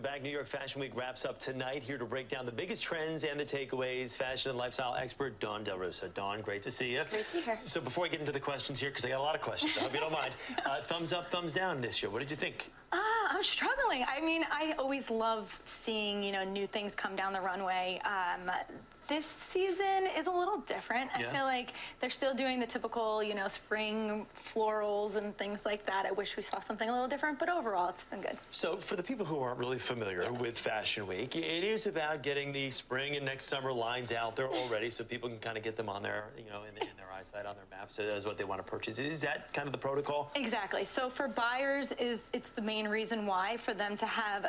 Back, New York Fashion Week wraps up tonight. Here to break down the biggest trends and the takeaways, fashion and lifestyle expert Dawn Del Russo. Dawn, great to see you. Great to be here. So before I get into the questions here, because I got a lot of questions, I hope you don't mind. Thumbs up, thumbs down this year. What did you think? I'm struggling. I mean, I always love seeing, new things come down the runway. This season is a little different. Yeah. I feel like they're still doing the typical, spring florals and things like that. I wish we saw something a little different, but overall, it's been good. So for the people who aren't really familiar with Fashion Week, it is about getting the spring and next summer lines out there already so people can kind of get them on their, in their eyesight, on their maps as what they want to purchase. Is that kind of the protocol? Exactly. So for buyers, it's the main reason why, for them to have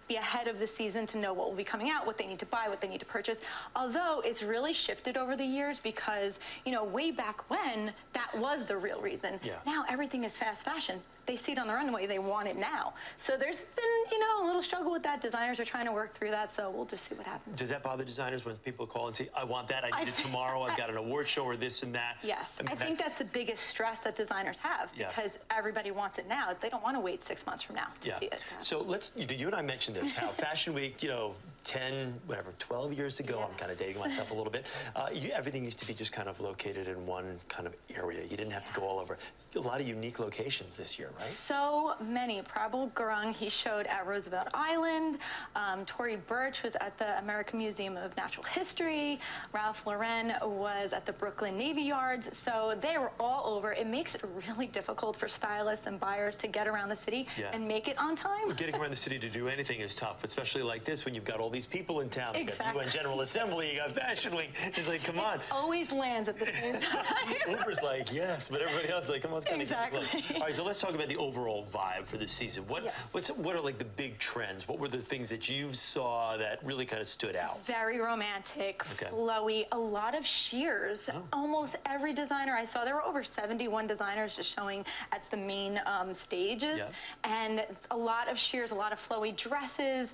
be ahead of the season, to know what will be coming out, what they need to buy, what they need to purchase. Although it's really shifted over the years because, way back when, that was the real reason. Yeah. Now everything is fast fashion. They see it on the runway, they want it now. So there's been, a little struggle with that. Designers are trying to work through that, so we'll just see what happens. Does that bother designers when people call and say, I want that, I need it tomorrow, I've got an award show or this and that? Yes, I think that's the biggest stress that designers have, because everybody wants it now. They don't want to wait 6 months from now to see it. So you and I mentioned this, how Fashion Week, 12 years ago, Yes. I'm kind of dating myself a little bit, everything used to be just kind of located in one kind of area. You didn't have to go all over. A lot of unique locations this year, right? So many. Prabal Gurung, he showed at Roosevelt Island. Tory Burch was at the American Museum of Natural History. Ralph Lauren was at the Brooklyn Navy Yards. So they were all over. It makes it really difficult for stylists and buyers to get around the city and make it on time. Well, getting around the city to do anything is tough, especially like this when you've got all these people in town. You've got UN General Assembly, you got Fashion Week. It's like, come on. Always lands at the same time. Uber's like, yes, but everybody else is like, come on, it's kind of All right, so let's talk about the overall vibe for this season. What are like the big trends? What were the things that you saw that really kind of stood out? Very romantic, flowy, a lot of sheers. Almost every designer I saw, there were over 71 designers just showing at the main stages. And a lot of sheers, a lot of flowy dresses,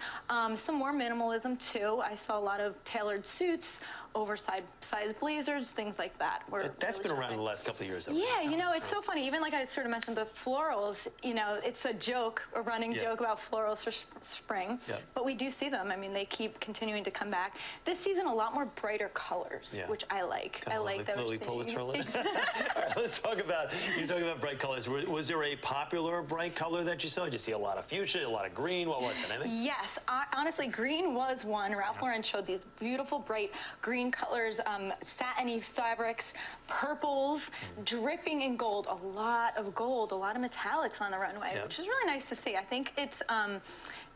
some more minimalism too. I saw a lot of tailored suits, oversized blazers, things like that. That's been around in the last couple of years. Yeah, it's so funny. Even like I sort of mentioned the florals, it's a joke, a running joke about florals for spring. But we do see them. I mean, they keep continuing to come back. This season, a lot more brighter colors, which I like. I like that we're seeing. All right, let's talk about, you're talking about bright colors. Was there a popular bright color that you saw? Did you see a lot of fuchsia, a lot of green? What was it? Anything? Yes, honestly, green was one. Ralph Lauren showed these beautiful, bright green colors, satiny fabrics, purples, dripping in gold. A lot of gold, a lot of metallics on the runway, which is really nice to see. I think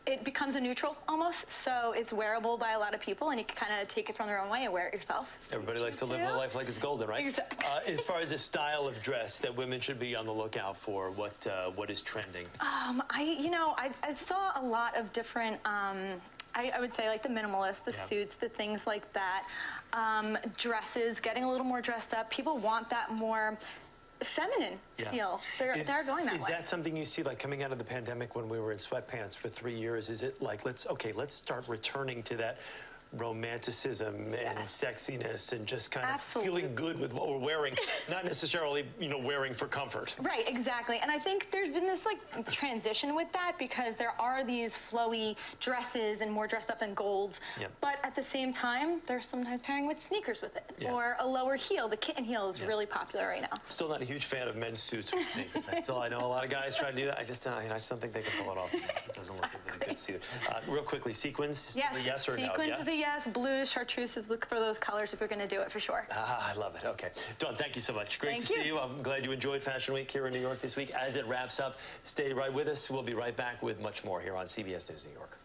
it becomes a neutral almost, so it's wearable by a lot of people, and you can kind of take it from the runway and wear it yourself. Everybody likes to live their life like it's golden, right? Exactly. As far as a style of dress that women should be on the lookout for, what is trending? I saw a lot of different. I would say like the minimalist, the suits, the things like that. Dresses, getting a little more dressed up. People want that more feminine feel. They're going that way. Is that something you see like coming out of the pandemic when we were in sweatpants for 3 years? Is it like, let's start returning to that romanticism and sexiness and just kind of feeling good with what we're wearing, not necessarily, wearing for comfort. Right, exactly. And I think there's been this transition with that, because there are these flowy dresses and more dressed up in golds, but at the same time, they're sometimes pairing with sneakers with it, or a lower heel. The kitten heel is really popular right now. Still not a huge fan of men's suits with sneakers. I know a lot of guys try to do that. I just don't think they can pull it off. It just doesn't look like a good suit. Real quickly, sequins, yes or no? Sequins is a yes. Blues, chartreuses, look for those colors if you're going to do it, for sure. I love it. Okay. Dawn, thank you so much. Great to see you. I'm glad you enjoyed Fashion Week here in New York this week. As it wraps up, stay right with us. We'll be right back with much more here on CBS News New York.